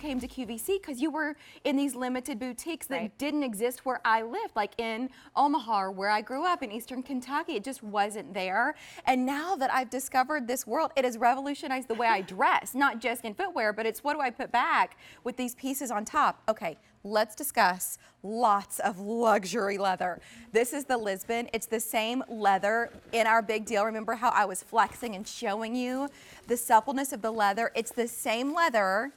came to QVC because you were in these limited boutiques that didn't exist where I lived, like in Omaha, where I grew up in Eastern Kentucky. It just wasn't there. And now that I've discovered this world, it has revolutionized the way I dress, not just in footwear, but it's what do I put back with these pieces on top. Okay, let's discuss lots of luxury leather. This is the Lisbon. It's the same leather in our big deal. Remember how I was flexing and showing you the suppleness of the leather? It's the same leather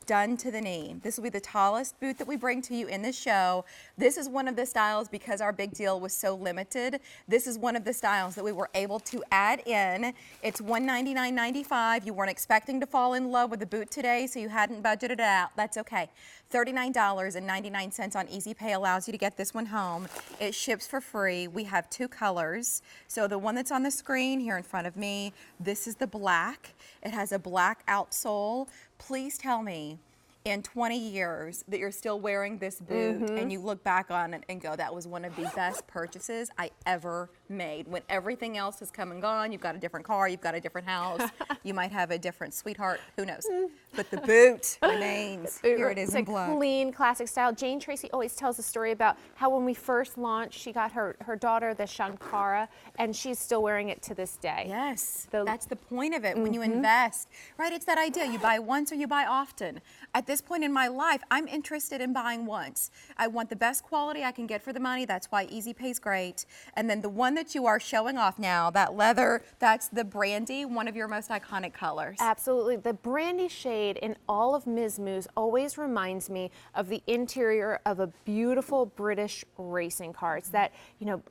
done to the knee. This will be the tallest boot that we bring to you in the show. This is one of the styles, because our big deal was so limited, this is one of the styles that we were able to add in. It's $199.95. You weren't expecting to fall in love with the boot today, so you hadn't budgeted it out. That's okay. $39.99 on Easy Pay allows you to get this one home. It ships for free. We have 2 colors. So the one that's on the screen here in front of me, this is the black. It has a black outsole. Please tell me in 20 years that you're still wearing this boot and you look back on it and go, that was one of the best purchases I ever made. When everything else has come and gone, you've got a different car, you've got a different house, you might have a different sweetheart, who knows. But the boot remains. Here it is in black. It's a clean, classic style. Jane Tracy always tells a story about how when we first launched, she got her daughter the Shankara, and she's still wearing it to this day. Yes, that's the point of it. When you invest, right, it's that idea. You buy once or you buy often. At this point in my life, I'm interested in buying once. I want the best quality I can get for the money. That's why Easy Pay's great. And then the one that you are showing off now, that leather, that's the brandy, one of your most iconic colors. Absolutely. The brandy shade in all of Miz Mooz always reminds me of the interior of a beautiful British racing car. It's that, you know,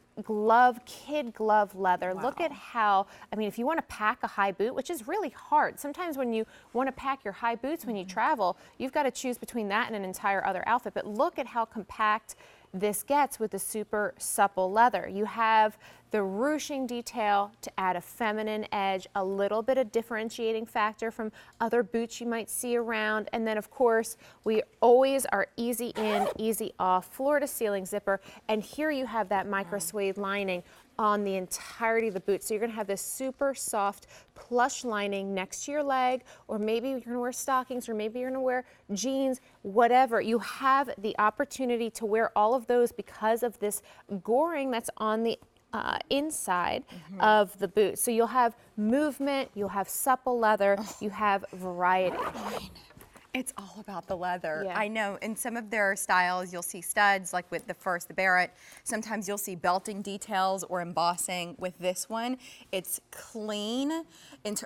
kid glove leather. Wow. Look at how, I mean, if you want to pack a high boot, which is really hard, sometimes when you want to pack your high boots when you travel, you've got to choose between that and an entire other outfit. But look at how compact this gets with the super supple leather. You have the ruching detail to add a feminine edge, a little bit of differentiating factor from other boots you might see around. And then of course, we always are easy in, easy off, floor to ceiling zipper. And here you have that micro suede lining on the entirety of the boot. So you're gonna have this super soft plush lining next to your leg, or maybe you're gonna wear stockings, or maybe you're gonna wear jeans, whatever. You have the opportunity to wear all of those because of this goring that's on the inside of the boot. So you'll have movement, you'll have supple leather, you have variety. It's all about the leather. Yeah. I know in some of their styles, you'll see studs, like with the Barrett. Sometimes you'll see belting details or embossing. With this one, it's clean,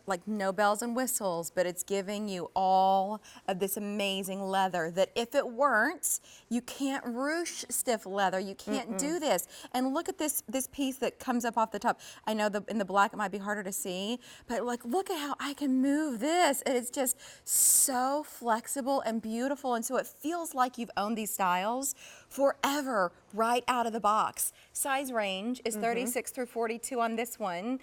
like no bells and whistles, but it's giving you all of this amazing leather that if it weren't, you can't ruche stiff leather. You can't do this. And look at this piece that comes up off the top. I know in the black it might be harder to see, but like look at how I can move this. And it's just so flexible and beautiful, and so it feels like you've owned these styles forever right out of the box. Size range is 36 through 42 on this one.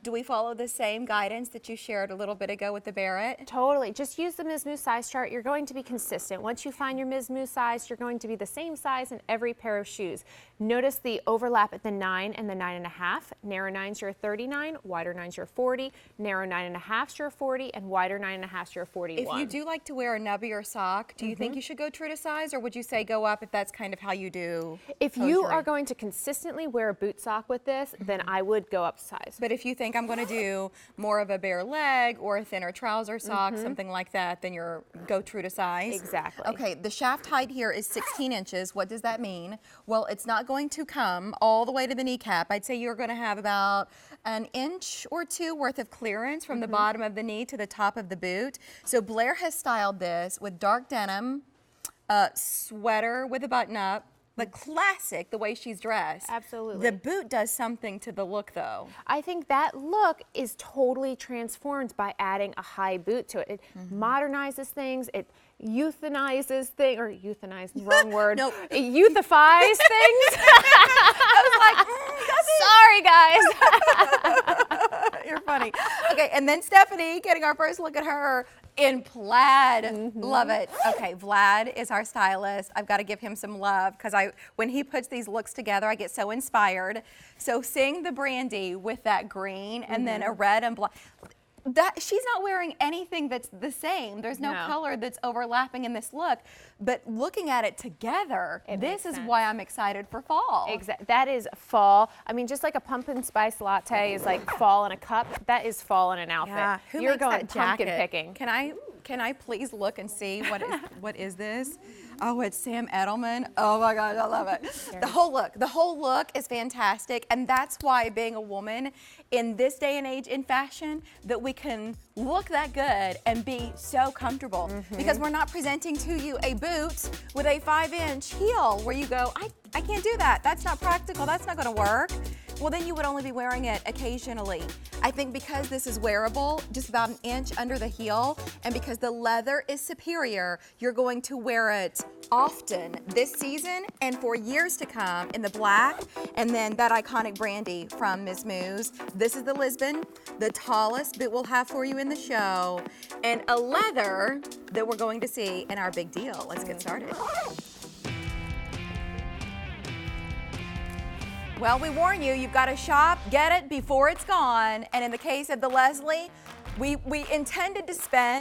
Do we follow the same guidance that you shared a little bit ago with the Barrett? Totally. Just use the Miz Mooz size chart. You're going to be consistent. Once you find your Miz Mooz size, you're going to be the same size in every pair of shoes. Notice the overlap at the 9 and the 9.5. Narrow 9's your 39, wider 9's your 40, narrow 9.5's your 40, and wider 9.5's your 41. If you do like to wear a nubbier sock, do you think you should go true to size, or would you say go up if that's kind of how you do? If you are going to consistently wear a boot sock with this, then I would go up size. But if you think I'm going to do more of a bare leg or a thinner trouser sock, something like that, then you're go true to size. Exactly. Okay, the shaft height here is 16 inches. What does that mean? Well, it's not going to come all the way to the kneecap. I'd say you're going to have about an inch or two worth of clearance from the bottom of the knee to the top of the boot. So Blair has styled this with dark denim, sweater with a button up, the classic, the way she's dressed. Absolutely. The boot does something to the look, though. I think that look is totally transformed by adding a high boot to it. It modernizes things, it euthanizes things, or euthanize, wrong word. Nope. It euthifies things. I was like, Sorry, guys. You're funny. Okay, and then Stephanie, getting our first look at her in plaid. Love it. Okay, Vlad is our stylist. I've got to give him some love because when he puts these looks together, I get so inspired. So seeing the brandy with that green and then a red and black. that she's not wearing anything that's the same. There's no color that's overlapping in this look. But looking at it together, this is why I'm excited for fall. Exactly. That is fall. I mean, just like a pumpkin spice latte is like fall in a cup, that is fall in an outfit. Yeah. Who You're makes going that pumpkin jacket? picking. Can I please look and see what is this? Oh, it's Sam Edelman. Oh my gosh, I love it. The whole look is fantastic, and that's why being a woman in this day and age in fashion, that we can look that good and be so comfortable, because we're not presenting to you a boot with a 5-inch heel where you go, I can't do that. That's not practical. That's not going to work. Well, then you would only be wearing it occasionally. I think because this is wearable, just about an inch under the heel, and because the leather is superior, you're going to wear it often this season and for years to come in the black, and then that iconic brandy from Miz Mooz. This is the Lisbon, the tallest boot we'll have for you in the show, and a leather that we're going to see in our big deal. Let's get started. Well, we warn you, you've got to shop, get it before it's gone. And in the case of the Leslie, we intended to spend